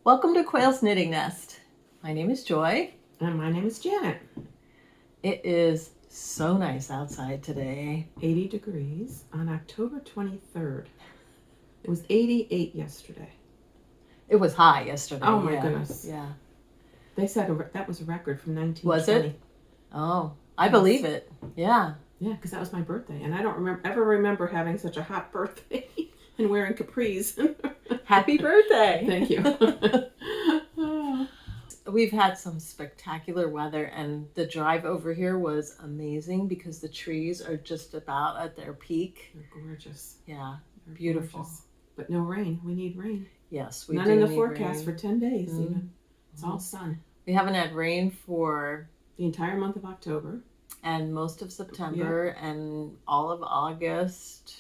Welcome to Quail's Knitting Nest. My name is Joy. And my name is Janet. It is so nice outside today. 80 degrees on October 23rd. It was 88 yesterday. It was high yesterday. Oh my goodness. Yeah. They said that was a record from 1920. Was it? Oh, I believe it. Yeah. Yeah, because that was my birthday. And I don't ever remember having such a hot birthday and wearing capris. Happy birthday. Thank you. We've had some spectacular weather, and the drive over here was amazing because the trees are just about at their peak. They're gorgeous. Yeah, They're beautiful. Gorgeous. But no rain. We need rain. Yes, we None do in the need forecast rain. for 10 days even. It's all sun. We haven't had rain for the entire month of October. And most of September and all of August.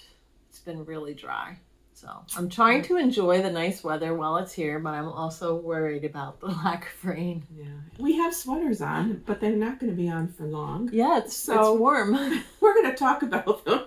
It's been really dry. So I'm trying to enjoy the nice weather while it's here, but I'm also worried about the lack of rain. Yeah. We have sweaters on, but they're not going to be on for long. Yeah, it's warm. We're going to talk about them,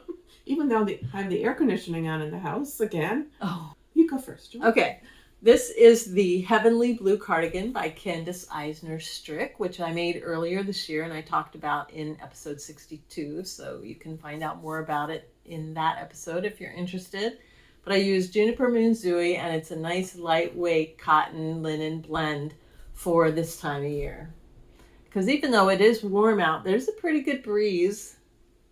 even though I have the air conditioning on in the house again. Oh. You go first, Joy. Okay. This is the Heavenly Blue Cardigan by Candace Eisner Strick, which I made earlier this year and I talked about in episode 62. So you can find out more about it in that episode if you're interested. But I used Juniper Moonzui, and it's a nice lightweight cotton linen blend for this time of year. Because even though it is warm out, there's a pretty good breeze.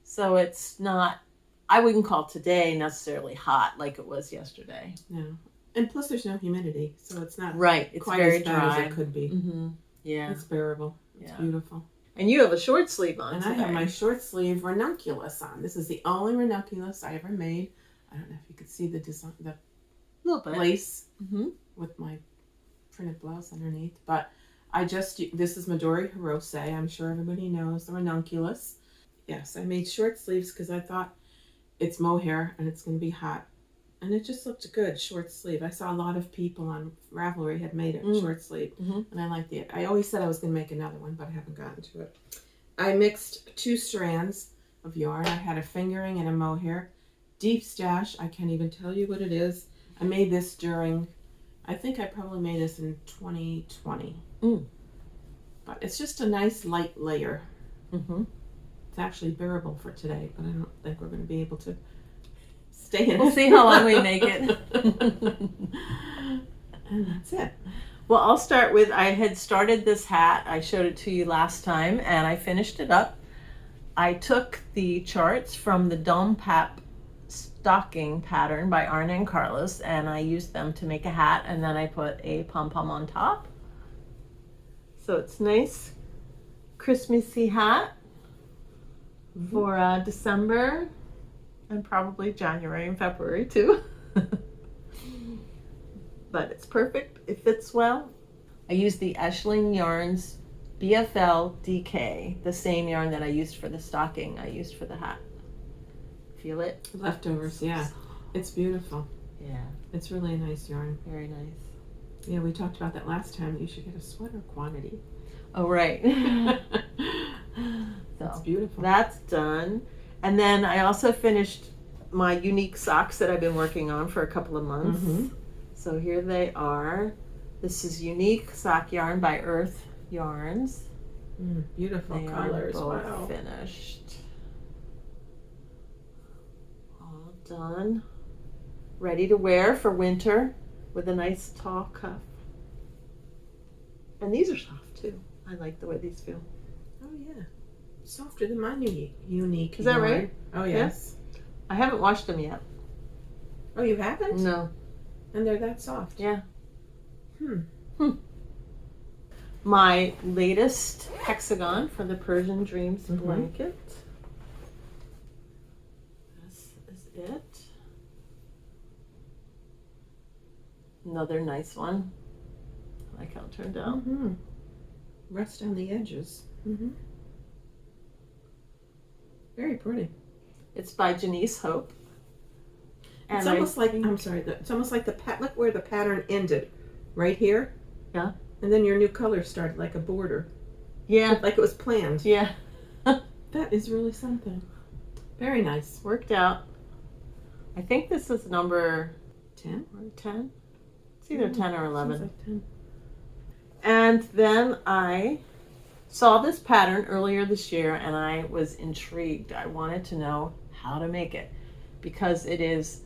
So it's not, I wouldn't call today necessarily hot like it was yesterday. No. And plus there's no humidity, so it's not it's quite very as bad dry. as it could be. Mm-hmm. Yeah. It's bearable. It's beautiful. And you have a short sleeve on and today. I have my short sleeve Ranunculus on. This is the only Ranunculus I ever made. I don't know if you could see the design, the little bit lace with my printed blouse underneath. But this is Midori Hirose. I'm sure everybody knows the Ranunculus. Yes, I made short sleeves because I thought it's mohair and it's going to be hot. And it just looked good, short sleeve. I saw a lot of people on Ravelry had made it short sleeve. And I liked it. I always said I was going to make another one, but I haven't gotten to it. I mixed 2 strands of yarn. I had a fingering and a mohair. Deep stash, I can't even tell you what it is. I made this I think I probably made this in 2020. But it's just a nice light layer. It's actually bearable for today, but I don't think we're going to be able to stay in it. We'll see how long we make it. And that's it. Well, I'll start with, I had started this hat. I showed it to you last time, and I finished it up. I took the charts from the DOMPAP stocking pattern by Aran and Carlos, and I used them to make a hat, and then I put a pom-pom on top. So it's nice Christmassy hat for December and probably January and February too. But it's perfect. It fits well. I used the Ashling Yarns BFL DK, the same yarn that I used for the stocking I used for the hat. Feel it? Leftovers, yeah. It's beautiful. Yeah. It's really a nice yarn. Very nice. Yeah, we talked about that last time. You should get a sweater quantity. Oh, right. That's beautiful. That's done. And then I also finished my Uneek socks that I've been working on for a couple of months. So here they are. This is Uneek sock yarn by Urth Yarns. Beautiful they colors. Are both wow. Finished. All done. Ready to wear for winter with a nice tall cuff. And these are soft too. I like the way these feel. Oh yeah. Softer than my Uneek. Is that right? Oh yes. Yeah. I haven't washed them yet. Oh, you haven't? No. And they're that soft? Yeah. My latest hexagon for the Persian Dreams blanket. This is it. Another nice one. I like how it turned out. Rust on the edges. Very pretty. It's by Jenise Hope. It's almost like, I'm sorry, it's almost like look where the pattern ended. Right here. Yeah. And then your new color started like a border. Yeah. Like it was planned. Yeah. That is really something. Very nice. Worked out. I think this is number 10? Or 10? It's either 10 or 11. Sounds like 10. And then I saw this pattern earlier this year and I was intrigued. I wanted to know how to make it because it is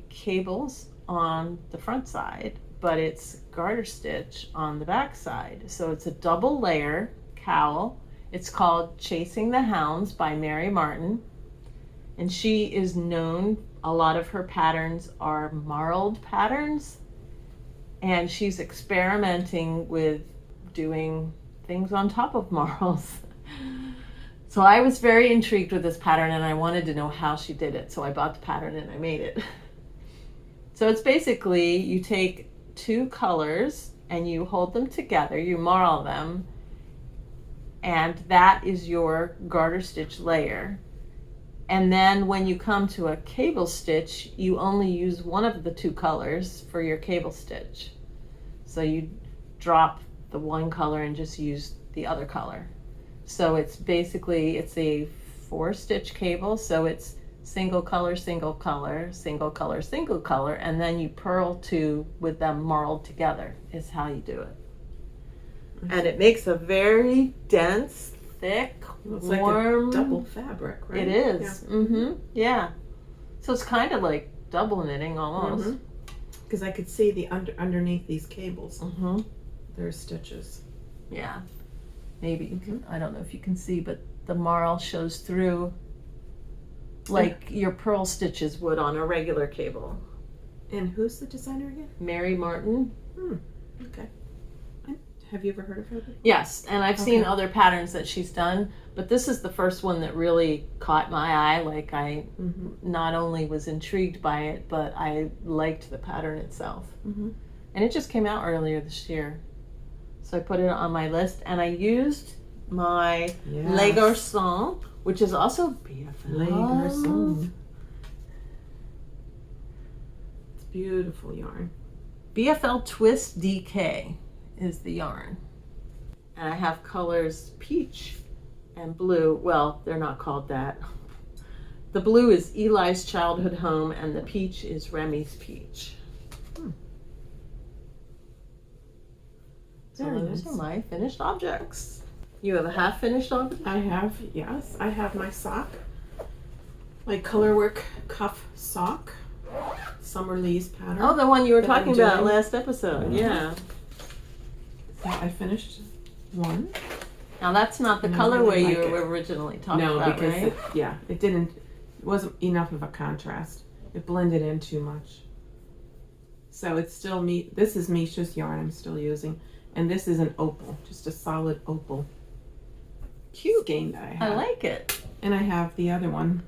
cables on the front side, but it's garter stitch on the back side. So it's a double layer cowl. It's called Chasing the Hounds by Mary Martin. And she is known, a lot of her patterns are marled patterns. And she's experimenting with doing things on top of marls. So I was very intrigued with this pattern and I wanted to know how she did it. So I bought the pattern and I made it. So it's basically you take two colors and you hold them together, you marl them, and that is your garter stitch layer. And then when you come to a cable stitch, you only use one of the two colors for your cable stitch. So you drop the one color and just use the other color. So it's basically, it's a 4-stitch cable. So it's single color, single color, single color, single color, and then you purl two with them marled together is how you do it. And it makes a very dense, thick, It's warm, like a double fabric, right? It is. Yeah. Yeah. So it's kind of like double knitting almost. Because I could see the underneath these cables. There's stitches. Yeah. Maybe you can, I don't know if you can see, but the marl shows through like your purl stitches would on a regular cable. And who's the designer again? Mary Martin. Okay. Have you ever heard of her? Yes, and I've seen other patterns that she's done, but this is the first one that really caught my eye. Like I not only was intrigued by it, but I liked the pattern itself. And it just came out earlier this year. So I put it on my list and I used my Les Garçons, which is also BFL. Les Garçons. It's beautiful yarn. BFL Twist DK is the yarn. And I have colors peach and blue. Well, they're not called that. The blue is Eli's Childhood Home and the peach is Remy's Peach. So those are my finished objects. You have a half finished object? I have, yes. I have my sock. My Colorwork cuff sock. Summer Lee's pattern. Oh, the one you were talking about last episode. Yeah. So I finished one. Now that's not the colorway you were originally talking about, no, because right? it wasn't enough of a contrast. It blended in too much. So it's still this is Misha's yarn I'm still using. And this is an opal, just a solid opal. Cute skein that I have. I like it. And I have the other one.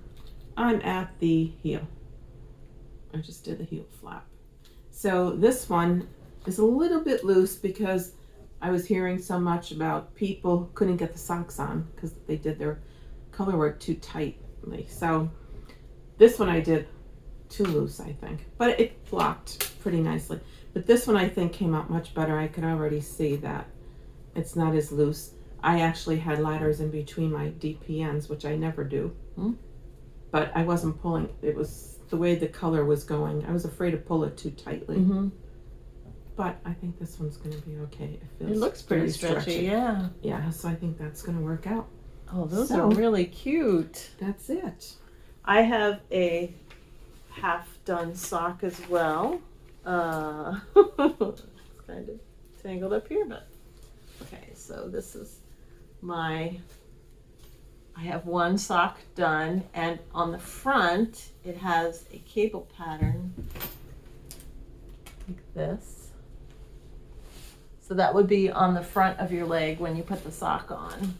I'm at the heel. I just did the heel flap. So this one is a little bit loose because I was hearing so much about people who couldn't get the socks on because they did their color work too tightly. So this one I did too loose, I think. But it blocked pretty nicely. But this one I think came out much better. I could already see that it's not as loose. I actually had ladders in between my DPNs, which I never do. But I wasn't pulling. It was the way the color was going. I was afraid to pull it too tightly. But I think this one's going to be okay. It looks pretty stretchy, yeah. Yeah, so I think that's going to work out. Oh, those are really cute. That's it. I have a half-done sock as well. It's kind of tangled up here, but okay, so this is I have one sock done, and on the front it has a cable pattern like this. So that would be on the front of your leg when you put the sock on.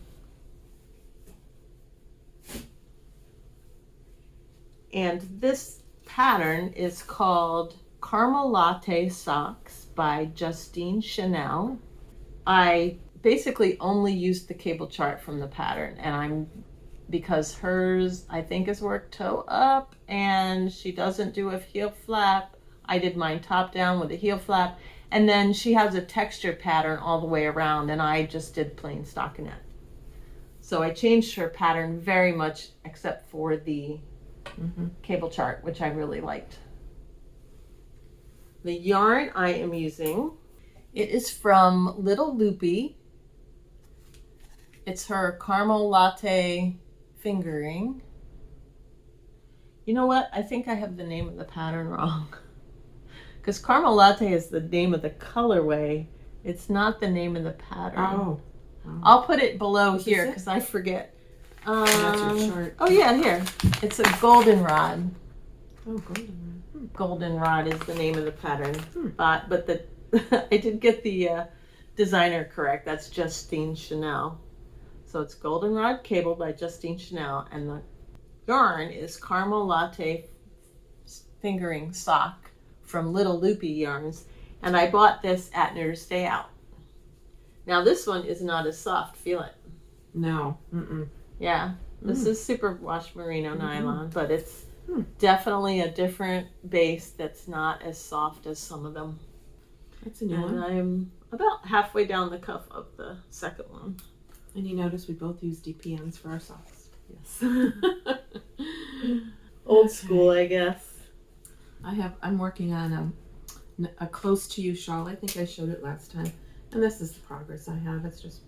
And this pattern is called Caramel Latte Socks by Justine Chenel. I basically only used the cable chart from the pattern, and because hers I think is worked toe up and she doesn't do a heel flap, I did mine top down with a heel flap, and then she has a texture pattern all the way around and I just did plain stockinette. So I changed her pattern very much except for the cable chart, which I really liked. The yarn I am using It is from Little Loopy. It's her caramel latte fingering. You know what? I think I have the name of the pattern wrong. Because caramel latte is the name of the colorway. It's not the name of the pattern. Oh. I'll put it below Is here it? because I forget. That's your chart. Oh yeah, here. It's a goldenrod. Oh, goldenrod. Goldenrod is the name of the pattern. But the I did get the designer correct. That's Justine Chenel. So it's Goldenrod Cable by Justine Chenel, and the yarn is Caramel Latte Fingering Sock from Little Loopy Yarns. And I bought this at Knitter's Day Out. Now this one is not as soft. Feel it. No. Mm-mm. Yeah. This is superwash merino nylon, but it's definitely a different base that's not as soft as some of them. That's a new And one. I'm about halfway down the cuff of the second one. And you notice we both use DPNs for our socks. Yes. Old school, I guess. I'm working on a close to you shawl. I think I showed it last time. And this is the progress I have. It's just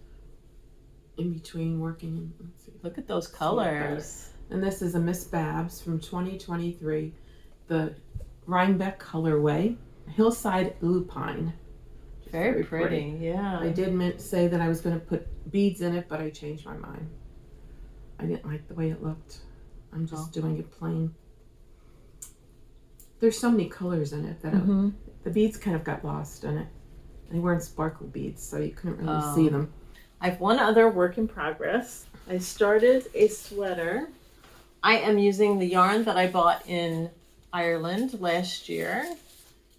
in between working. Let's see. Look at those colors. And this is a Miss Babs from 2023. The Rhinebeck colorway. Hillside Lupine. Very pretty. Yeah. I did say that I was going to put beads in it, but I changed my mind. I didn't like the way it looked. I'm just doing it plain. There's so many colors in it that the beads kind of got lost in it. They weren't sparkle beads, so you couldn't really see them. I have one other work in progress. I started a sweater. I am using the yarn that I bought in Ireland last year.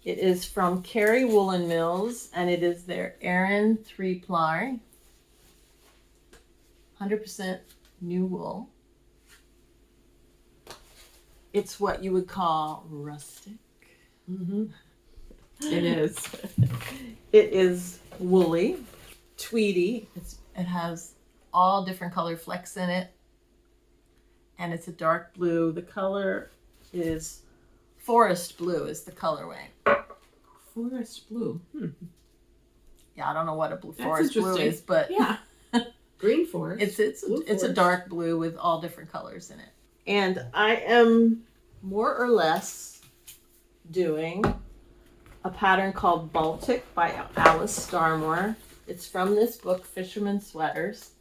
It is from Kerry Woollen Mills, and it is their Aran 3-ply. 100% new wool. It's what you would call rustic. It is. It is woolly, tweedy. It has all different color flecks in it. And it's a dark blue. The color is forest blue is the colorway. Forest blue. Yeah, I don't know what a That's forest blue interesting. is, but Yeah. Green forest. it's Blue a forest. dark blue with all different colors in it. And I am more or less doing a pattern called Baltic by Alice Starmore. It's from this book, Fisherman's Sweaters.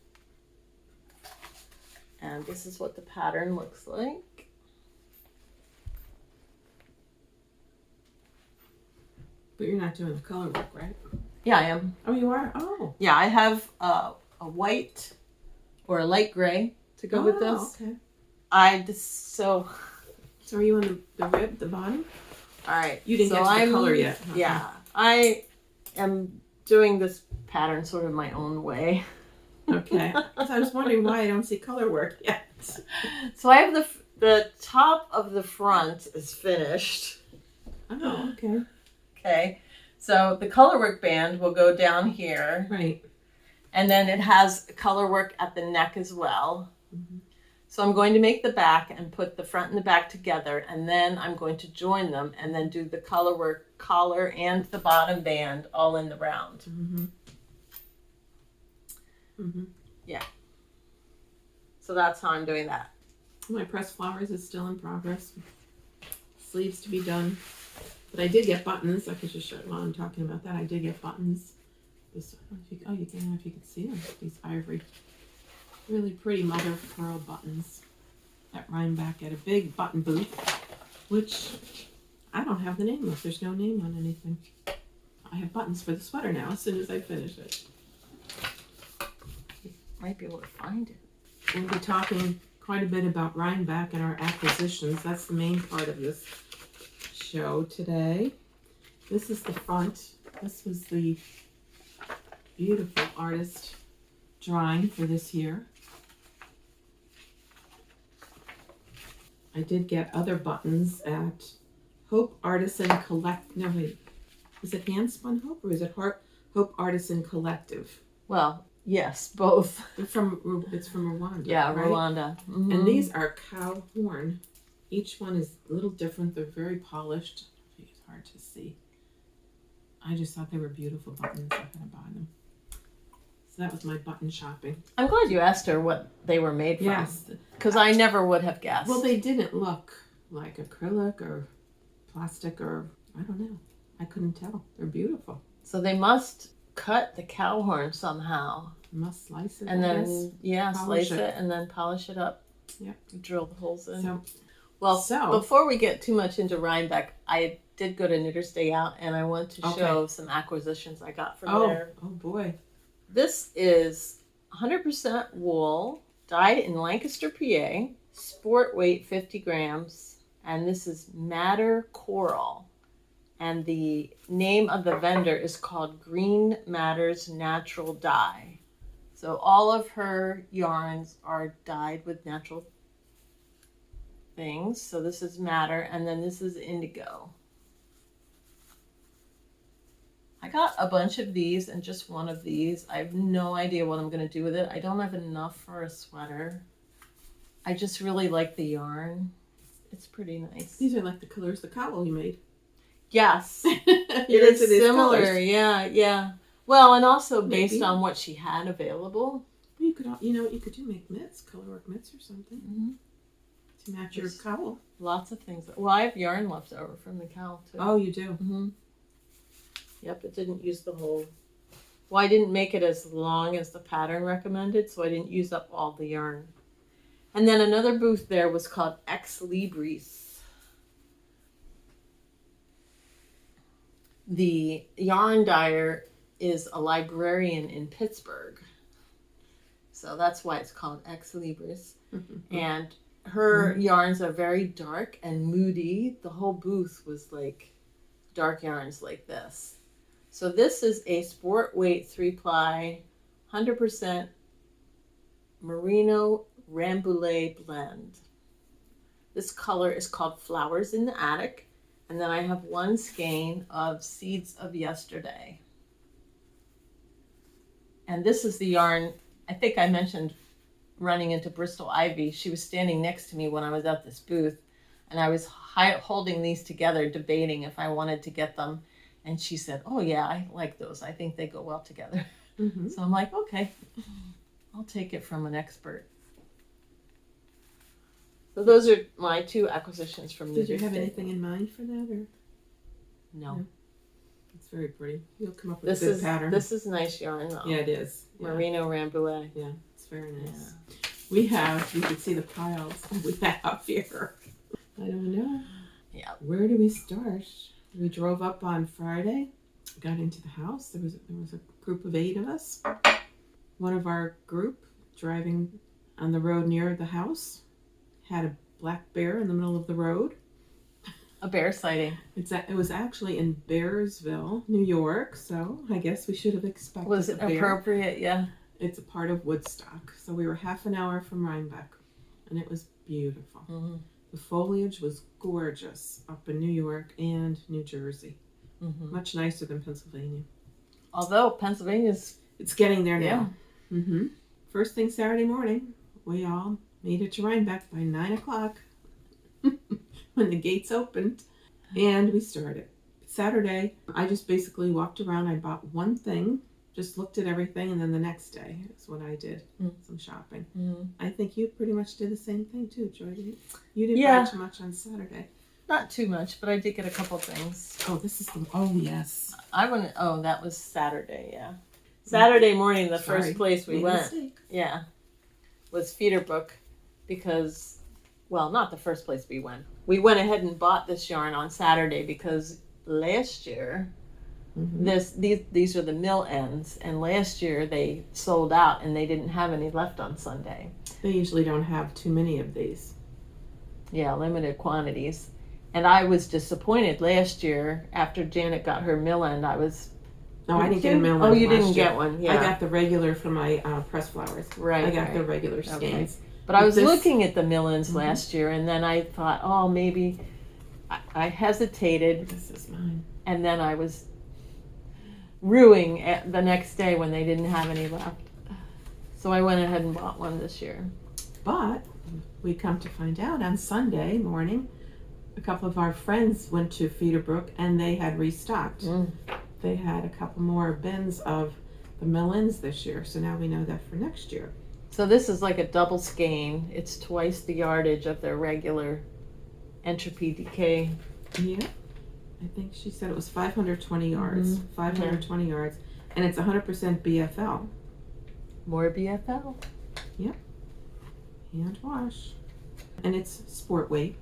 And this is what the pattern looks like. But you're not doing the color work, right? Yeah, I am. Oh, you are? Oh. Yeah, I have a white or a light gray to go with this. Okay. So So are you on the rib, the bottom? all right. You didn't so get to the color yet. Okay. Yeah, I am doing this pattern sort of my own way. Okay. So I was wondering why I don't see color work yet. So I have the top of the front is finished. Oh, okay. Okay. So the colorwork band will go down here, Right. and then it has colorwork at the neck as well. So I'm going to make the back and put the front and the back together, and then I'm going to join them and then do the colorwork collar and the bottom band all in the round. Yeah. So that's how I'm doing that. My pressed flowers is still in progress. Sleeves to be done. But I did get buttons. I could just show you while I'm talking about that. I did get buttons. You can, I don't know if you can see them. These ivory, really pretty mother of pearl buttons at Rhinebeck at a big button booth, which I don't have the name of. There's no name on anything. I have buttons for the sweater now as soon as I finish it. Might be able to find it. We'll be talking quite a bit about Rhinebeck and our acquisitions. That's the main part of this show today. This is the front. This was the beautiful artist drawing for this year. I did get other buttons at Hope Artisan Collect. No, wait. Is it Hand Spun Hope or is it Hope Artisan Collective? Well, yes, both. It's from Rwanda. Yeah, right? Rwanda. Mm-hmm. And these are cow horn. Each one is a little different. They're very polished. It's hard to see. I just thought they were beautiful buttons. I'm going to buy them. So that was my button shopping. I'm glad you asked her what they were made from. Yes. Because I never would have guessed. Well, they didn't look like acrylic or plastic or, I don't know. I couldn't tell. They're beautiful. So they must cut the cow horn somehow. Must slice it, And I then, guess. yeah, Polish slice it and then polish it up. Yep. Drill the holes in. So, well, before we get too much into Rhinebeck, I did go to Knitter's Day Out, and I want to show some acquisitions I got from there. Oh, boy. This is 100% wool, dyed in Lancaster, PA, sport weight 50 grams, and this is Madder Coral. And the name of the vendor is called Green Matters Natural Dye. So all of her yarns are dyed with natural things. So this is Madder, and then this is Indigo. I got a bunch of these and just one of these. I have no idea what I'm going to do with it. I don't have enough for a sweater. I just really like the yarn. It's pretty nice. These are like the colors the Cowl you made. Yes. It is similar. Colors. Yeah. Well, and also based on what she had available. You could, you know what you could do? Make mitts, colorwork mitts or something. Mm-hmm. To match your cowl. Lots of things. Well, I have yarn left over from the cowl too. Oh, you do? Mm-hmm. Yep, it didn't use the whole. Well, I didn't make it as long as the pattern recommended, so I didn't use up all the yarn. And then another booth there was called Ex Libris. The yarn dyer is a librarian in Pittsburgh. So that's why it's called Ex Libris. And her yarns are very dark and moody. The whole booth was like dark yarns like this. So this is a sport weight 3-ply, 100% merino rambouillet blend. This color is called Flowers in the Attic. And then I have one skein of Seeds of Yesterday. And this is the yarn, I think I mentioned running into Bristol Ivy. She was standing next to me when I was at this booth. And I was holding these together, debating if I wanted to get them. And she said, oh yeah, I like those. I think they go well together. Mm-hmm. So I'm like, okay, I'll take it from an expert. So those are my two acquisitions from Knitter's Day. Did you have anything in mind for that, or? No. It's very pretty. You'll come up with a good pattern. This is nice yarn, though. Yeah, it is. Merino Rambouillet. Yeah, it's very nice. Yeah. You can see the piles we have here. I don't know. Yeah. Where do we start? We drove up on Friday, got into the house. There was a group of 8 of us. One of our group driving on the road near the house had a black bear in the middle of the road. A bear sighting. It was actually in Bearsville, New York, so I guess we should have expected Was it appropriate? Yeah. It's a part of Woodstock. So we were half an hour from Rhinebeck, and it was beautiful. Mm-hmm. The foliage was gorgeous up in New York and New Jersey. Mm-hmm. Much nicer than Pennsylvania. Although Pennsylvania's... It's getting there now. Yeah. Mm-hmm. First thing Saturday morning, we all made it to Rhinebeck by 9 o'clock when the gates opened, and we started. Saturday, I just basically walked around. I bought one thing, just looked at everything, and then the next day is what I did, some shopping. I think you pretty much did the same thing too, Joy. You didn't buy too much on Saturday. Not too much, but I did get a couple things. Oh, this is the... Oh, yes. That was Saturday, yeah. Saturday morning, the first place we went, was Feederbrook, because, well, not the first place we went. We went ahead and bought this yarn on Saturday because last year, these are the mill ends, and last year they sold out and they didn't have any left on Sunday. They usually don't have too many of these. Yeah, limited quantities. And I was disappointed last year after Janet got her mill end. I didn't get a mill end. Oh, you didn't get one. Yeah, I got the regular for my press flowers. Right, I got the regular skeins. Okay. But I was looking at the mill ends last year, and then I thought, oh, maybe I hesitated. This is mine. And then I was ruing the next day when they didn't have any left. So I went ahead and bought one this year. But we come to find out on Sunday morning, a couple of our friends went to Feederbrook and they had restocked. they had a couple more bins of the mill-ins this year, so now we know that for next year. So this is like a double skein. It's twice the yardage of their regular Entropy DK. Yeah, I think she said it was 520 yards. 520 yards, and it's 100% BFL. More BFL. Hand wash, and it's sport weight.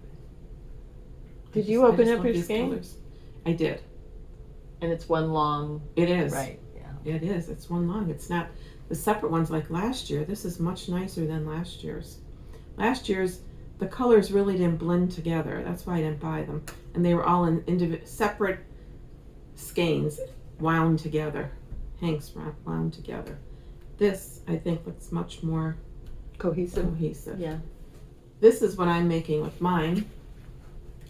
Did you open up love your these skein? colors. I did. And it's one long. It is. Right. Yeah. It is. It's one long. It's not the separate ones like last year. This is much nicer than last year's. Last year's, the colors really didn't blend together. That's why I didn't buy them. And they were all in separate skeins, wound together. Hanks wound together. This, I think, looks much more cohesive. Yeah. This is what I'm making with mine.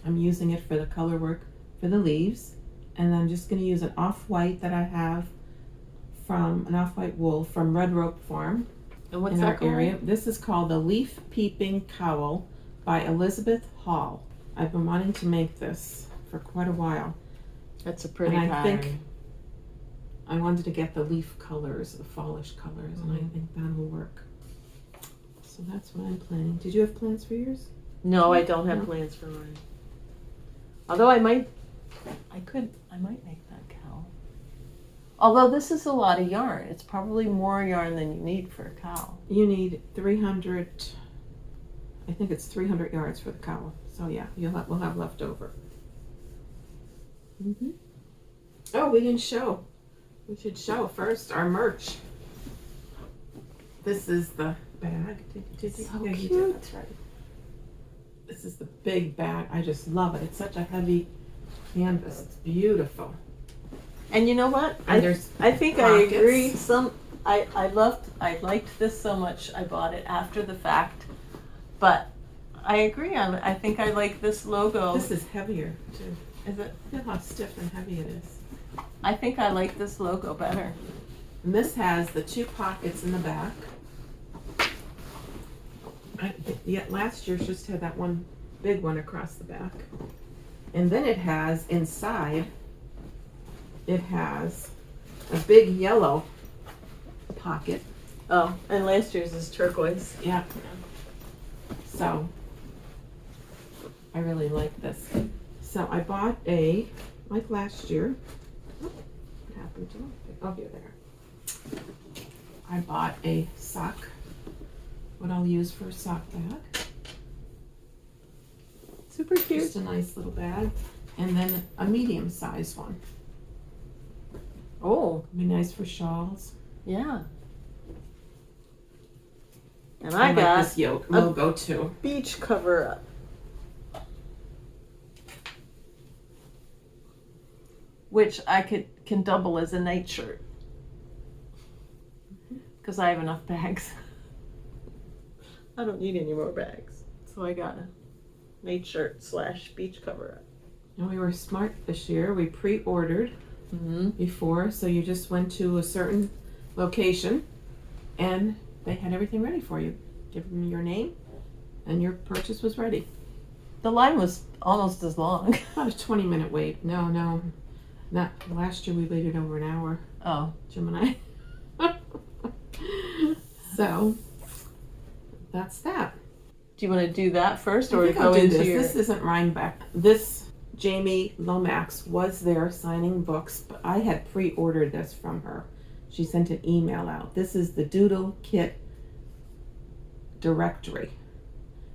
I'm using it for the color work for the leaves. And I'm just going to use an off-white that I have from an off-white wool from Red Rope Farm And what's in that our called? area. This is called the Leaf Peeping Cowl by Elizabeth Hall. I've been wanting to make this for quite a while. That's a pretty And I pattern. think I wanted to get the leaf colors, the fallish colors, and I think that'll work. So that's what I'm planning. Did you have plans for yours? No, I don't have plans for mine. Although I might make that cowl. Although this is a lot of yarn. It's probably more yarn than you need for a cowl. You need 300, I think it's 300 yards for the cowl. So yeah, we'll have leftover. Oh, we didn't show. We should show first our merch. This is the bag. Did you? So Yeah, you cute. did. That's right. This is the big bag. I just love it. It's such a heavy canvas. It's beautiful. And you know what? And there's I think pockets. I agree. I liked this so much. I bought it after the fact, but I agree. I think I like this logo. This is heavier too. Is it? Feel how stiff and heavy it is. I think I like this logo better. And this has the 2 pockets in the back. Yet last year just had that one big one across the back. And then it has inside, it has a big yellow pocket. Oh, and last year's is turquoise. Yeah. So I really like this. So I bought like last year. What happened to it? Oh, here, there. I bought a sock. What I'll use for a sock bag. Super cute. Just a nice little bag. And then a medium sized one. Oh, Be nice for shawls. yeah. And I I like got this yoke logo too. beach cover up. Which I can double as a nightshirt. Because I have enough bags. I don't need any more bags. So I got a nightshirt / beach cover up. And we were smart this year. We pre-ordered before, so you just went to a certain location and they had everything ready for you. Give them your name and your purchase was ready. The line was almost as long. About a 20-minute wait. No, not last year. We waited over an hour, Oh, Jim and I. So that's that. do you want to do that first, I or think go I'll do into this. your? This isn't Rhinebeck. This Jamie Lomax was there signing books, but I had pre-ordered this from her. She sent an email out. This is the Doodle Kit directory.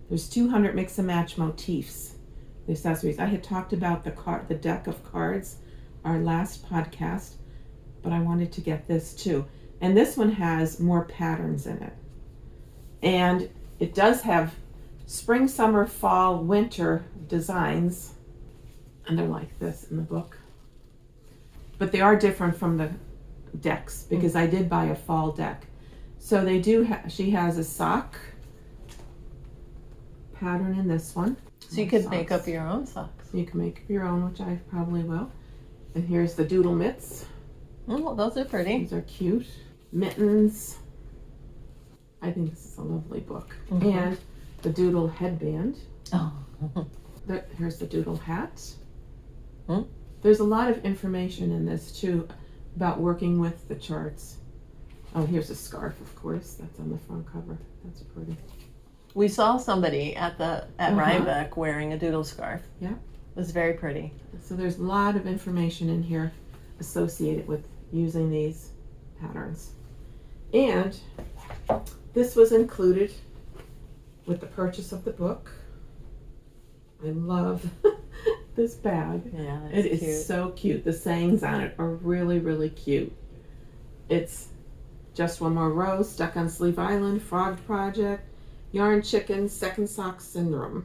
There's 200 mix and match motifs, the accessories. I had talked about the deck of cards, our last podcast, but I wanted to get this too. And this one has more patterns in it. And it does have spring, summer, fall, winter designs. And they're like this in the book. But they are different from the decks because I did buy a fall deck. So they do, she has a sock pattern in this one. So you could make up your own socks. You can make your own, which I probably will. And here's the doodle mitts. Oh, those are pretty. These are cute. Mittens. I think this is a lovely book. And the doodle headband. Oh. Here's the doodle hat. There's a lot of information in this too about working with the charts. Oh, here's a scarf, of course. That's on the front cover. That's pretty. We saw somebody at Uh-huh. Rhinebeck wearing a doodle scarf. Yeah. It was very pretty. So there's a lot of information in here associated with using these patterns. And this was included with the purchase of the book. I love this bag. Yeah, It it's is cute. so cute. The sayings on it are really, really cute. It's Just One More Row, Stuck on Sleeve Island, Frog Project, Yarn Chicken, Second Sock Syndrome.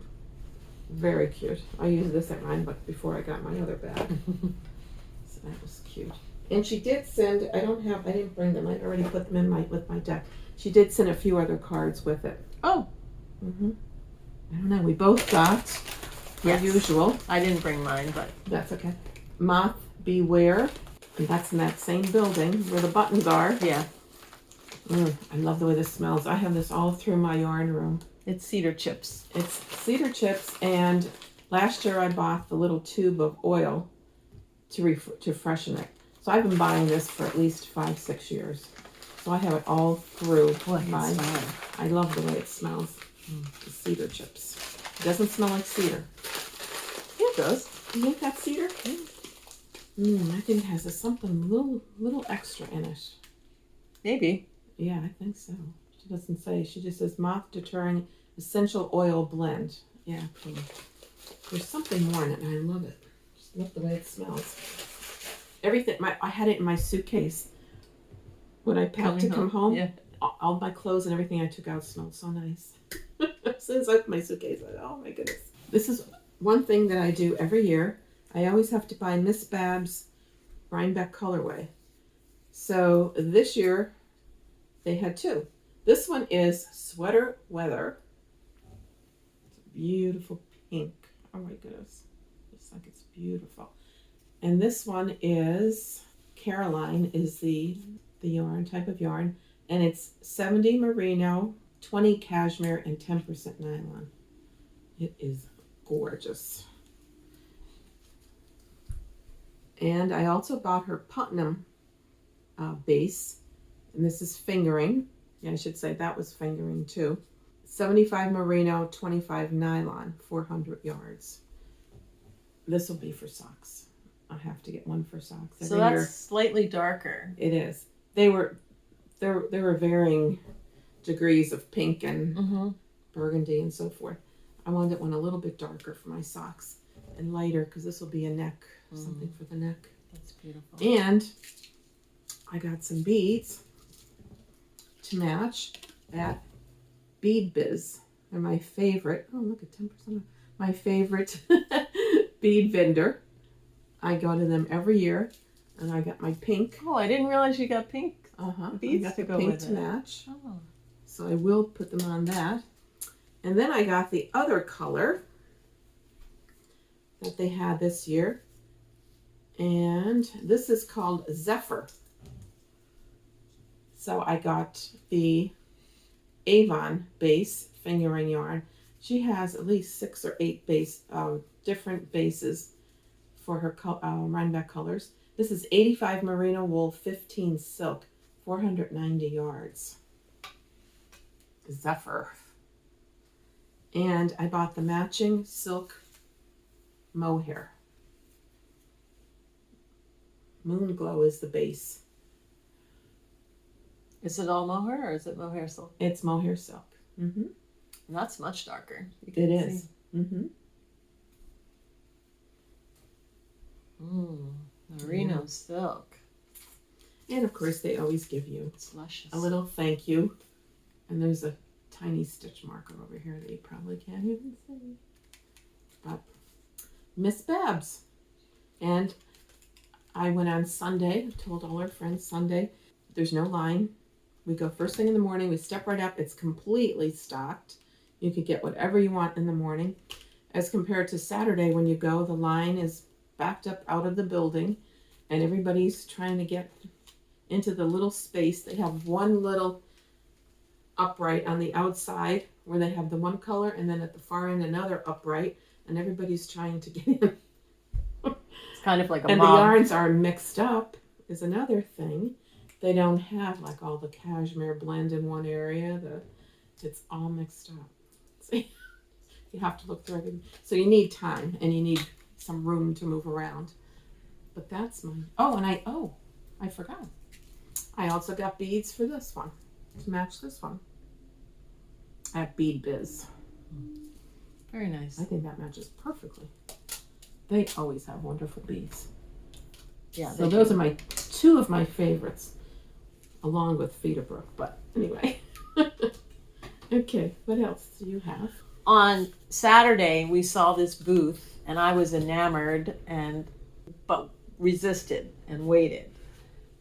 Very cute. I used this at Rhinebeck before I got my other bag. So that was cute. And she did send, I didn't bring them. I already put them in with my deck. She did send a few other cards with it. Oh. Mm-hmm. I don't know. We both got, Yes. as usual. I didn't bring mine, but That's okay. Moth Beware. And that's in that same building where the buttons are. yeah, I love the way this smells. I have this all through my yarn room. it's cedar chips. It's cedar chips, and last year I bought the little tube of oil to freshen it. So I've been buying this for at least 5-6 years. So I have it all through. Boy, it's smelling. I love the way it smells. The cedar chips. It doesn't smell like cedar. Yeah, it does. You think that's cedar? I think it has something little extra in it. Maybe. Yeah, I think so. She doesn't say. She just says moth deterring essential oil blend. Yeah. There's something more in it, and I love it. Just love the way it smells. Everything. I had it in my suitcase when I packed to come home. Yeah. All my clothes and everything I took out smelled so nice. As soon as I opened my suitcase, I thought, oh my goodness. This is one thing that I do every year. I always have to buy Miss Babs Rhinebeck colorway. So this year they had two. This one is Sweater Weather. It's a beautiful pink. Oh my goodness. Just like it's beautiful. And this one is Caroline is the yarn, type of yarn. And it's 70 merino, 20 cashmere, and 10% nylon. It is gorgeous. And I also bought her Putnam base. And this is fingering. Yeah, I should say that was fingering too. 75 merino, 25 nylon, 400 yards. This will be for socks. I have to get one for socks. So that's slightly darker. It is. There were varying degrees of pink and burgundy and so forth. I wanted one a little bit darker for my socks and lighter because this will be a neck, something for the neck. That's beautiful. And I got some beads to match at Bead Biz. They're my favorite. Oh, look at 10%. My favorite bead vendor. I go to them every year, and I got my pink. Oh, I didn't realize you got pink beads I got to the go pink with to it. match. Oh. So I will put them on that. And then I got the other color that they had this year. And this is called Zephyr. So I got the Avon base fingering yarn. She has at least 6 or 8 different bases for her Rhinebeck colors. This is 85 merino wool, 15 silk, 490 yards. Zephyr. And I bought the matching silk mohair. Moon Glow is the base. Is it all mohair or is it mohair silk? It's mohair silk. Mm-hmm. And that's much darker. You It can is. see. Mm-hmm. Merino silk. And of course, they always give you It's luscious. a little thank you. And there's a tiny stitch marker over here that you probably can't even see. But Miss Babs. And I went on Sunday, told all our friends Sunday, there's no line. We go first thing in the morning, we step right up, it's completely stocked. You could get whatever you want in the morning. As compared to Saturday when you go, the line is backed up out of the building and everybody's trying to get into the little space. They have one little upright on the outside where they have the one color and then at the far end another upright and everybody's trying to get in. It's kind of like a And mom. the yarns are mixed up is another thing. They don't have like all the cashmere blend in one area. It's all mixed up. See, you have to look through everything. So you need time and you need some room to move around. But that's mine. Oh, and I forgot. I also got beads for this one to match this one at Bead Biz. Very nice. I think that matches perfectly. They always have wonderful beads. Yeah. So those are two of my favorites, along with Feederbrook. But anyway. Okay, what else do you have? On Saturday, we saw this booth, and I was enamored, but resisted and waited.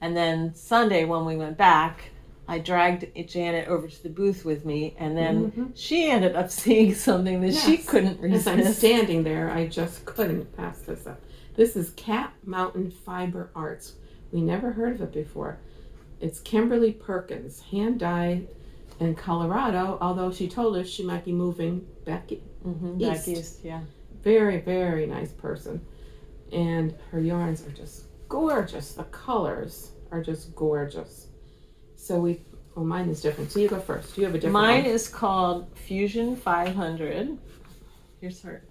And then Sunday, when we went back, I dragged Janet over to the booth with me, and then she ended up seeing something that she couldn't resist. As I'm standing there, I just couldn't pass this up. This is Cat Mountain Fiber Arts. We never heard of it before. It's Kimberly Perkins, hand-dyed in Colorado, although she told us she might be moving back east. Back east, yeah. Very, very nice person. And her yarns are just gorgeous. The colors are just gorgeous. So mine is different. So you go first. You have a different Mine one. is called Fusion 500. Here's her.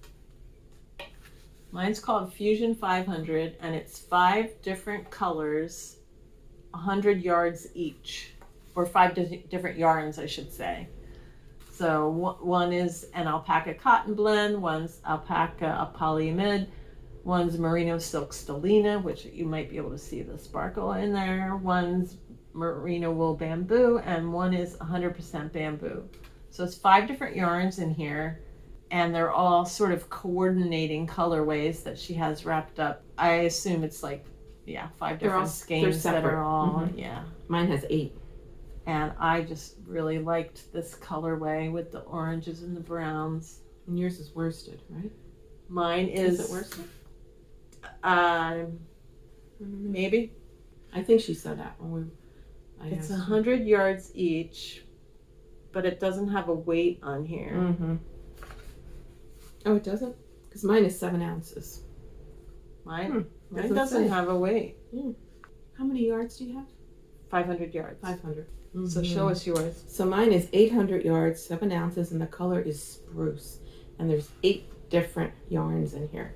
Mine's called Fusion 500, and it's 5 different colors, 100 yards each. Or 5 different yarns, I should say. So one is an alpaca cotton blend, one's alpaca polyamide, one's merino silk stellina, which you might be able to see the sparkle in there, one's merino wool bamboo, and one is 100% bamboo. So it's 5 different yarns in here, and they're all sort of coordinating colorways that she has wrapped up. I assume it's like, 5 different skeins that are all, Mine has 8. And I just really liked this colorway with the oranges and the browns. And yours is worsted, right? Mine is it worsted? Maybe. I think she said that when It's 100 yards each, but it doesn't have a weight on here. Oh, it doesn't? Because mine is 7 ounces. Mine doesn't have a weight. How many yards do you have? 500 yards. 500. So show us yours. So mine is 800 yards, 7 ounces, and the color is spruce. And there's 8 different yarns in here.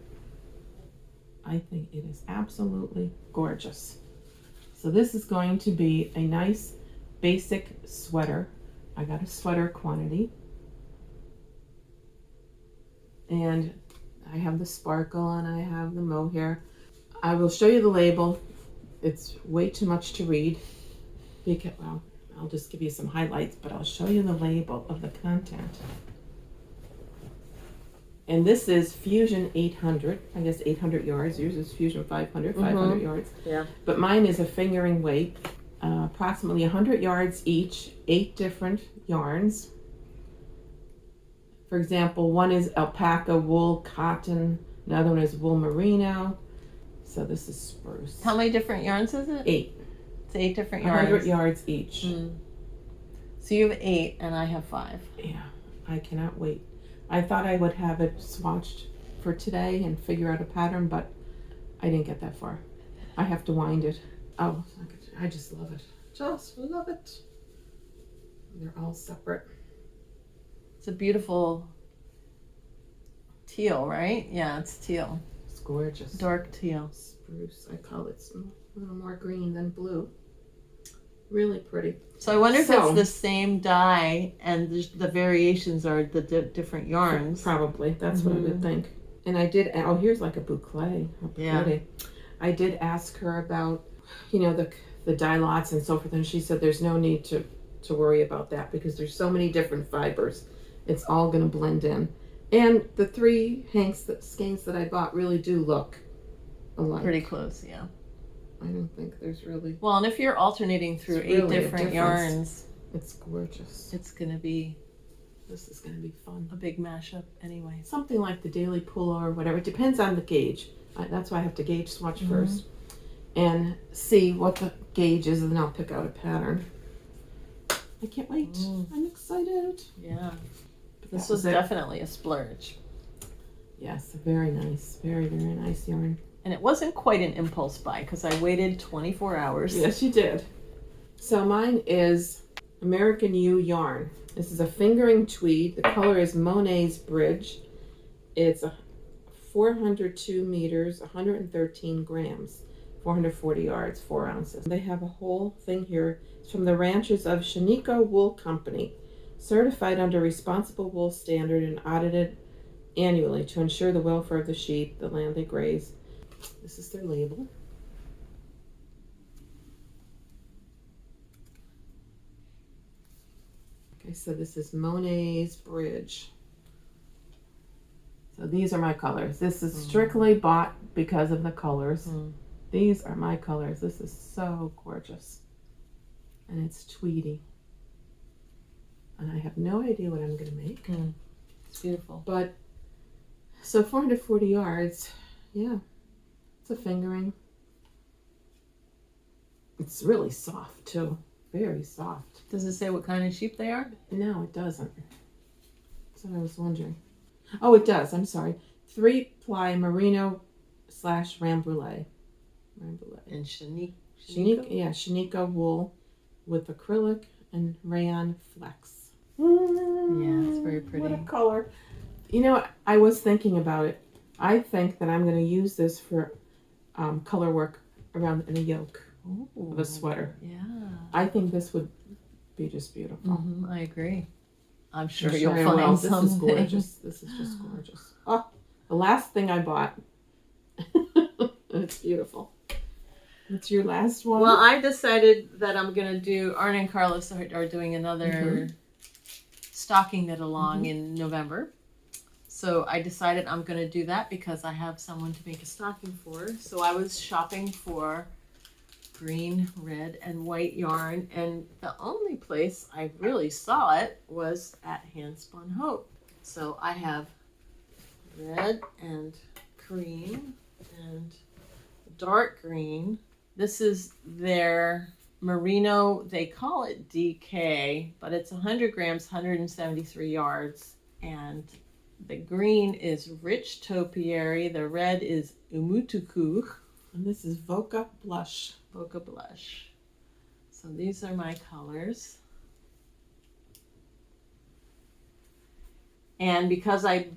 I think it is absolutely gorgeous. So this is going to be a nice basic sweater. I got a sweater quantity. And I have the sparkle and I have the mohair. I will show you the label. It's way too much to read. Because, well, I'll just give you some highlights, but I'll show you the label of the content. And this is Fusion 800. I guess 800 yards. Yours is Fusion 500, 500 yards. Yeah. But mine is a fingering weight. Approximately 100 yards each, 8 different yarns. For example, one is alpaca, wool, cotton. Another one is wool merino. So this is spruce. How many different yarns is it? 8. It's 8 different yarns. 100 yards each. So you have 8 and I have 5. Yeah, I cannot wait. I thought I would have it swatched for today and figure out a pattern, but I didn't get that far. I have to wind it. Oh, I just love it. Just love it. They're all separate. It's a beautiful teal, right? Yeah, it's teal. It's gorgeous. Dark teal. Spruce. I call it a little more green than blue. Really pretty. So I wonder if it's the same dye and the variations are the different yarns. Probably. That's what I would think. And I did, here's like a boucle. How pretty. Yeah. I did ask her about, the dye lots and so forth, and she said there's no need to worry about that because there's so many different fibers. It's all going to blend in. And the 3 skeins that I bought really do look alike. Pretty close, yeah. I don't think there's really... Well, and if you're alternating through 8 different yarns... It's gorgeous. It's going to be... This is going to be fun. A big mashup anyway. Something like the Daily Pull or whatever. It depends on the gauge. That's why I have to gauge swatch first. And see what the gauge is, and then I'll pick out a pattern. I can't wait. I'm excited. Yeah. But this was definitely a splurge. Yes, very nice. Very, very nice yarn. And it wasn't quite an impulse buy because I waited 24 hours. Yes, you did. So mine is American U yarn. This is a fingering tweed. The color is Monet's Bridge. It's 402 meters, 113 grams, 440 yards, 4 ounces. They have a whole thing here. It's from the ranchers of Shiniko Wool Company, certified under responsible wool standard and audited annually to ensure the welfare of the sheep, the land they graze. This is their label. Okay, so this is Monet's Bridge. So these are my colors. This is strictly bought because of the colors. These are my colors. This is so gorgeous. And it's tweedy. And I have no idea what I'm going to make. It's beautiful. But, so 440 yards, yeah. It's a fingering. It's really soft too. Very soft. Does it say what kind of sheep they are? No, it doesn't. That's what I was wondering. Oh, it does. I'm sorry. 3-ply merino / rambouillet. And Shiniko? Shiniko wool with acrylic and rayon flex. Yeah, it's very pretty. What a color. You know, I was thinking about it. I think that I'm going to use this for color work around in a yoke of a sweater. Yeah. I think this would be just beautiful. I agree. I'm sure I you'll will. find This something. is gorgeous. This is just gorgeous. Oh, the last thing I bought. It's beautiful. It's your last one? Well, I decided that I'm going to do, Aran and Carlos are doing another stocking knit along in November. So I decided I'm going to do that because I have someone to make a stocking for. So I was shopping for green, red, and white yarn. And the only place I really saw it was at Handspun Hope. So I have red and cream and dark green. This is their merino. They call it DK, but it's 100 grams, 173 yards. And the green is rich topiary. The red is umutuku. And this is Voca Blush. Voca Blush. So these are my colors. And because I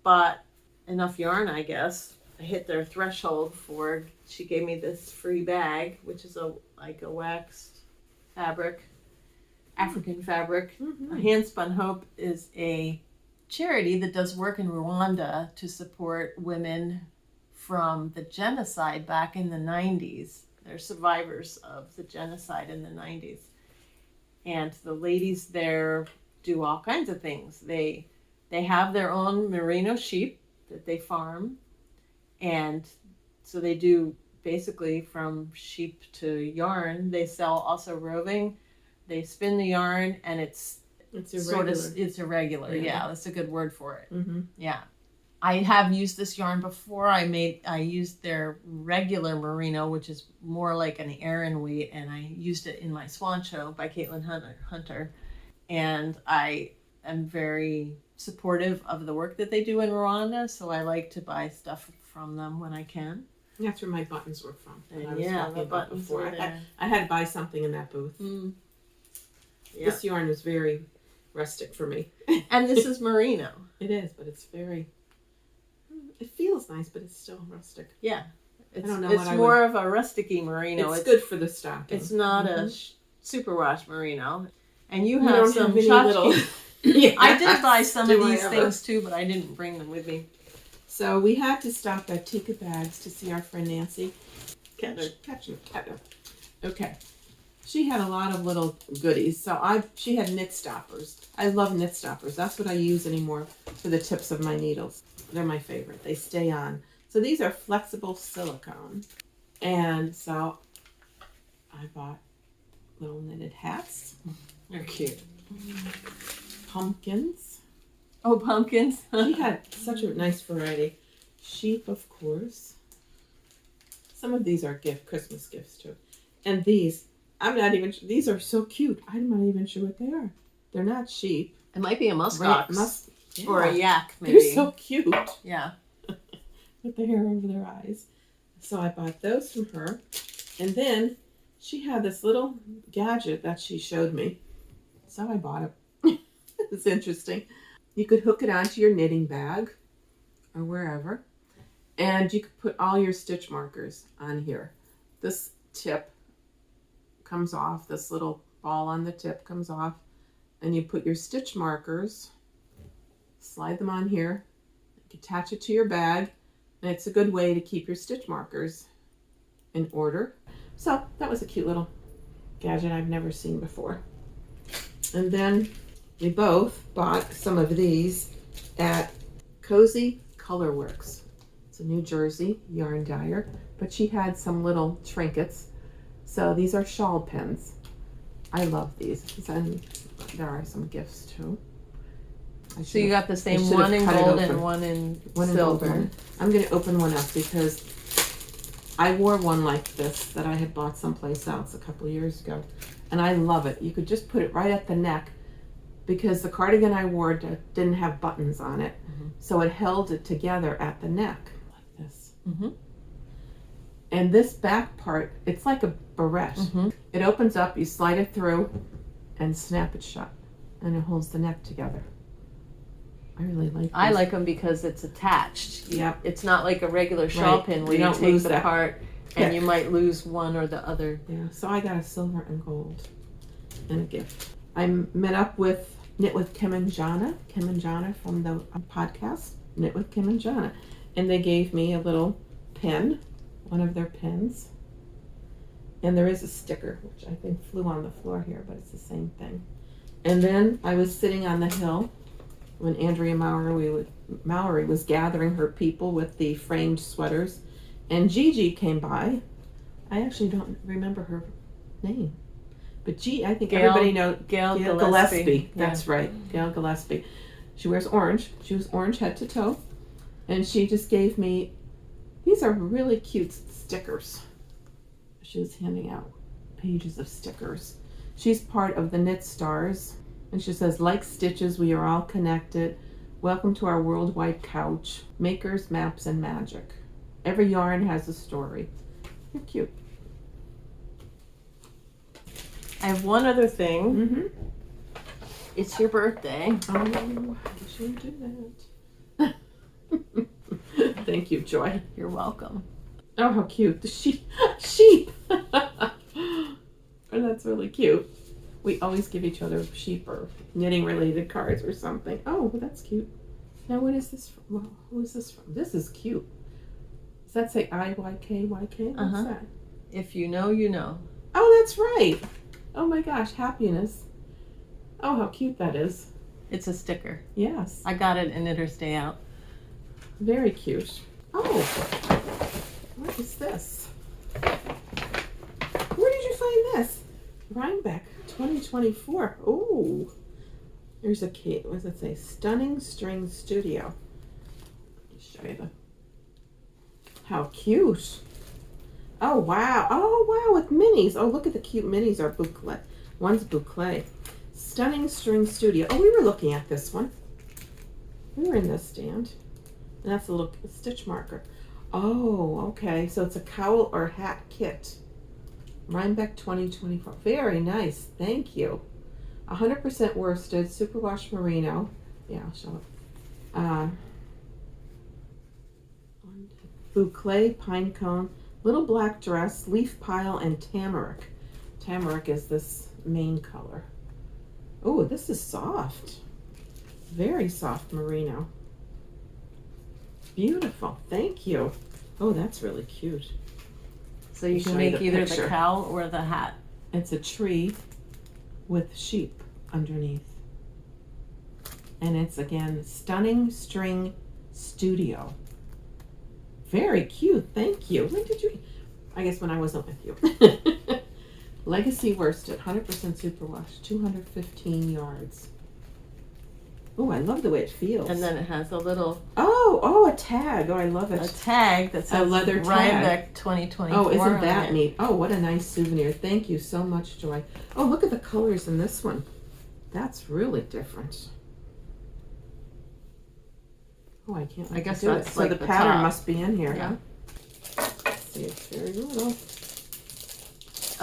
bought enough yarn, I guess, I hit their threshold for, she gave me this free bag, which is like a waxed fabric, African fabric. Handspun Hope is a charity that does work in Rwanda to support women from the genocide back in the 90s. They're survivors of the genocide in the 90s. And the ladies there do all kinds of things. They have their own merino sheep that they farm. And so they do basically from sheep to yarn. They sell also roving. They spin the yarn and it's irregular. It's irregular. Yeah, that's a good word for it. Yeah. I have used this yarn before. I used their regular merino, which is more like an Aran wheat, and I used it in my Swan Show by Caitlin Hunter. And I am very supportive of the work that they do in Rwanda, so I like to buy stuff from them when I can. That's where my buttons were from. The buttons were there. I had to buy something in that booth. Yeah. This yarn was very rustic for me. And this is merino. It is, but it's very... It feels nice, but it's still rustic. Yeah. It's I more of a rustic-y merino. It's good for the stocking. It's not a superwash merino. And you have some little... I did buy some of these things too, but I didn't bring them with me. So we had to stop at Tika Bags to see our friend Nancy. Kettner. Okay. She had a lot of little goodies. So she had knit stoppers. I love knit stoppers. That's what I use anymore for the tips of my needles. They're my favorite. They stay on. So these are flexible silicone. And so I bought little knitted hats. They're cute. Pumpkins. Oh, pumpkins. She had such a nice variety. Sheep, of course. Some of these are Christmas gifts too. And these, these are so cute. I'm not even sure what they are. They're not sheep. It might be a muskox. Yeah. Or a yak, maybe. They're so cute. Yeah. With the hair over their eyes. So I bought those from her. And then she had this little gadget that she showed me. So I bought it. It's interesting. You could hook it onto your knitting bag or wherever. And you could put all your stitch markers on here. This tip comes off. This little ball on the tip comes off. And you put your stitch markers, slide them on here, attach it to your bag. And it's a good way to keep your stitch markers in order. So that was a cute little gadget I've never seen before. And then we both bought some of these at Cozy Colorworks. It's a New Jersey yarn dyer, but she had some little trinkets. So these are shawl pins. I love these. And there are some gifts too. So you got the same one in gold and one in silver. I'm going to open one up because I wore one like this that I had bought someplace else a couple of years ago. And I love it. You could just put it right at the neck because the cardigan I wore didn't have buttons on it. Mm-hmm. So it held it together at the neck like this. Mm-hmm. And this back part, it's like a barrette. Mm-hmm. It opens up, you slide it through and snap it shut. And it holds the neck together. I really like this. I like them because it's attached. Yeah. It's not like a regular shawl pin where you take the part and you might lose one or the other. Yeah, so I got a silver and gold and a gift. I met up with Knit with Kim and Jana from the podcast, Knit with Kim and Jana. And they gave me a little pin, one of their pins. And there is a sticker, which I think flew on the floor here, but it's the same thing. And then I was sitting on the hill when Andrea Mallory was gathering her people with the framed sweaters, and Gigi came by. I actually don't remember her name, but I think everybody knows Gail Gillespie. That's right, Gail Gillespie. She wears orange. She was orange head to toe, and she just gave me, these are really cute stickers. She was handing out pages of stickers. She's part of the Knit Stars. And she says, like stitches, we are all connected. Welcome to our worldwide couch. Makers, maps, and magic. Every yarn has a story. You're cute. I have one other thing. Mm-hmm. It's your birthday. Oh, I should do that. Thank you, Joy. You're welcome. Oh, how cute. The sheep. Oh, that's really cute. We always give each other sheep or knitting related cards or something. Oh, that's cute. Now what is this from? Well, who is this from? This is cute. Does that say IYK? What's that? If you know, you know. Oh, that's right. Oh my gosh, happiness. Oh, how cute that is. It's a sticker. Yes. I got it in Knitter's Day Out. Very cute. Oh, what is this? Where did you find this? Rhinebeck 2024. Oh, there's a key. What does it say? Stunning String Studio. Let me show you how cute. Oh wow. Oh wow, with minis. Oh, look at the cute minis are boucle. One's boucle. Stunning String Studio. Oh, we were looking at this one. We were in this stand. And that's a little stitch marker. Oh, okay. So it's a cowl or hat kit. Rhinebeck 2024. Very nice. Thank you. 100% worsted, superwash merino. Yeah, I'll show it. Boucle, pine cone, little black dress, leaf pile, and tamarack. Tamarack is this main color. Oh, this is soft. Very soft merino. Beautiful. Thank you. Oh, that's really cute. So you can make either the cowl or the hat. It's a tree with sheep underneath. And it's, again, Stunning String Studio. Very cute. Thank you. When did you? I guess when I wasn't with you. Legacy worsted, 100% superwash, 215 yards. Oh, I love the way it feels. And then it has a little... Oh, a tag. Oh, I love it. A tag that says a leather Rhinebeck 2024. Oh, isn't that neat? Oh, what a nice souvenir. Thank you so much, Joy. Oh, look at the colors in this one. That's really different. Oh, I can't. I guess do that's it. So like the the pattern top. must be in here, Yeah. huh? see, it's very little.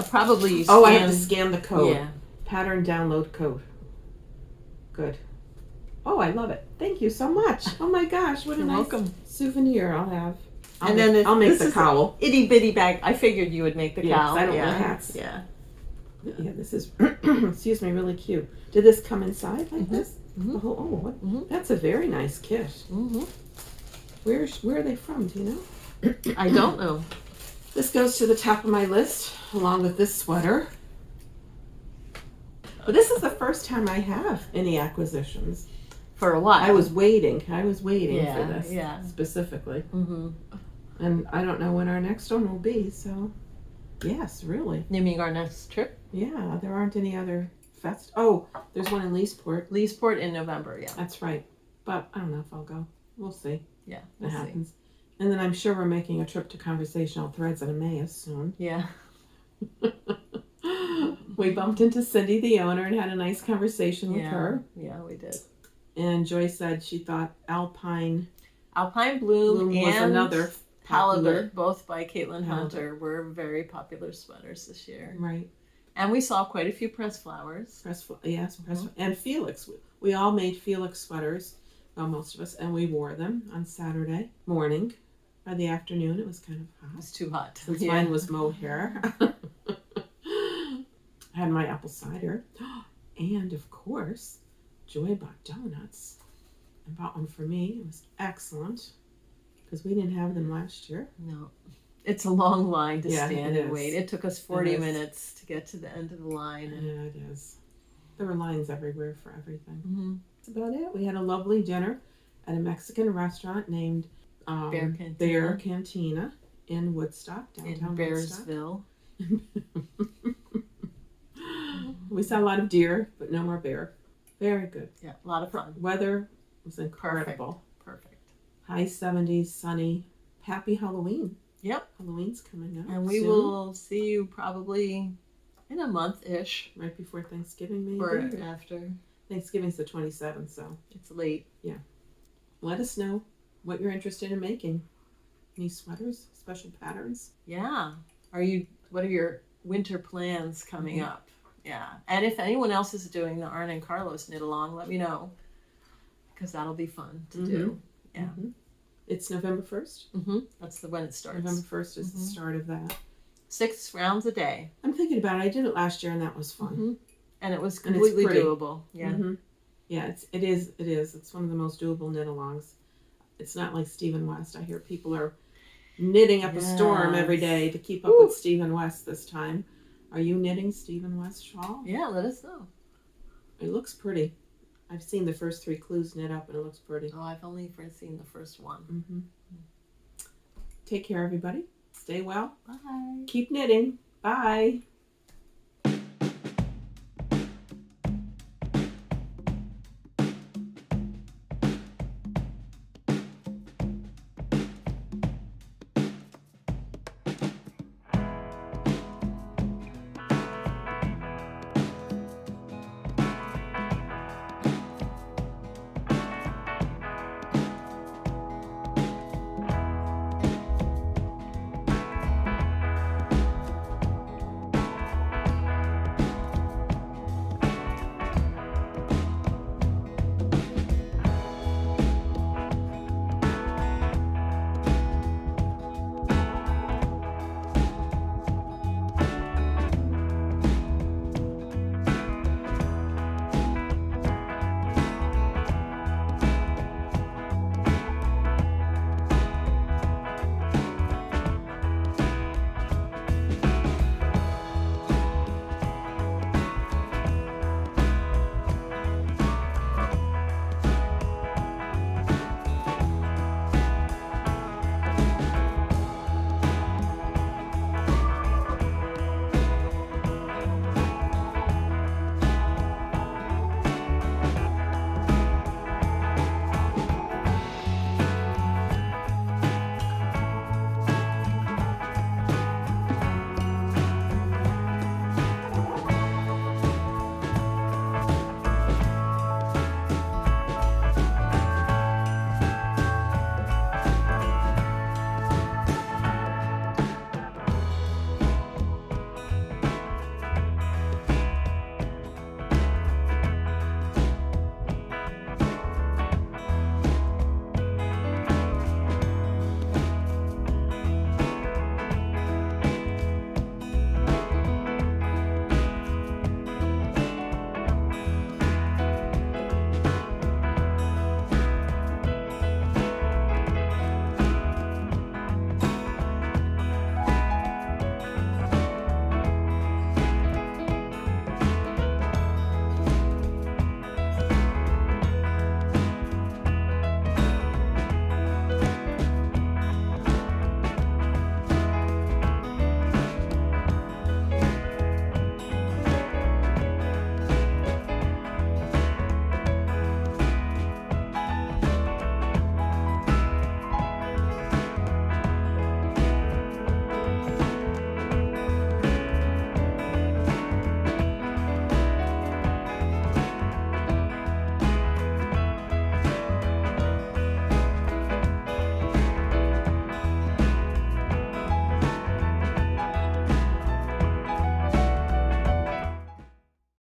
Probably you Oh, I scan- have to scan the code. Yeah. Pattern download code. Good. Oh, I love it. Thank you so much. Oh my gosh, what a You're nice welcome. souvenir I'll have. I'll make the cowl. Itty bitty bag. I figured you would make the Yeah, 'cause cowl. I don't yeah. wear hats. Yeah. Yeah, this is, excuse me, really cute. Did this come inside like this? Mhm. Oh, what? Mhm. That's a very nice kit. Mm-hmm. Where are they from? Do you know? I don't know. This goes to the top of my list, along with this sweater. But this is the first time I have any acquisitions. For a while. I was waiting for Yeah, this yeah. specifically. Mm-hmm. And I don't know when our next one will be, so yes, really. You mean our next trip? Yeah, there aren't any other Oh, there's one in Leesport. Leesport in November, yeah. That's right. But I don't know if I'll go. We'll see Yeah, what we'll see. happens. And then I'm sure we're making a trip to Conversational Threads in Emmaus soon. Yeah. We bumped into Cindy, the owner, and had a nice conversation with her. Yeah, we did. And Joy said she thought Alpine Bloom was and popular. Halibut, both by Caitlin Halibut. Hunter, were very popular sweaters this year. Right. And we saw quite a few pressed flowers. And Felix. We all made Felix sweaters, well, most of us, and we wore them on Saturday morning. By the afternoon, it was kind of It hot. was too hot. Since mine was mohair. I had my apple cider. And, of course, Joy bought donuts. And bought one for me. It was excellent. Because we didn't have them last year. No. It's a long line to Yeah, stand it and is. wait. It took us 40 minutes to get to the end of the line. Yeah, it is. There were lines everywhere for everything. Mm-hmm. That's about it. We had a lovely dinner at a Mexican restaurant named Bear Cantina. Cantina in Woodstock, downtown In Woodstock. Bearsville. We saw a lot of deer, but no more bear. Very good. Yeah, a lot of fun. Weather was incredible. Perfect. High 70s, sunny. Happy Halloween. Yep. Halloween's coming up. And we soon. will see you probably in a month-ish. Right before Thanksgiving, maybe. Or after. Thanksgiving's the 27th, so It's late. let us know what you're interested in making. Any sweaters, special patterns? Yeah. What are your winter plans coming Mm-hmm. up? Yeah. And if anyone else is doing the Aran and Carlos knit along, let me know. Because that'll be fun to do. Yeah. Mm-hmm. It's November 1st. Mm-hmm. That's when it starts. November 1st is the Mhm. start of that. 6 rounds a day. I'm thinking about it. I did it last year and that was fun. Mm-hmm. And it was And it's completely pretty. doable. Yeah. Mm-hmm. Yeah, it is. It's one of the most doable knit alongs. It's not like Stephen West. I hear people are knitting up a storm every day to keep up with Stephen West this time. Are you knitting Stephen West shawl? Yeah, let us know. It looks pretty. I've seen the first 3 clues knit up and it looks pretty. Oh, I've only seen the first one. Mm-hmm. Take care, everybody. Stay well. Bye. Keep knitting. Bye.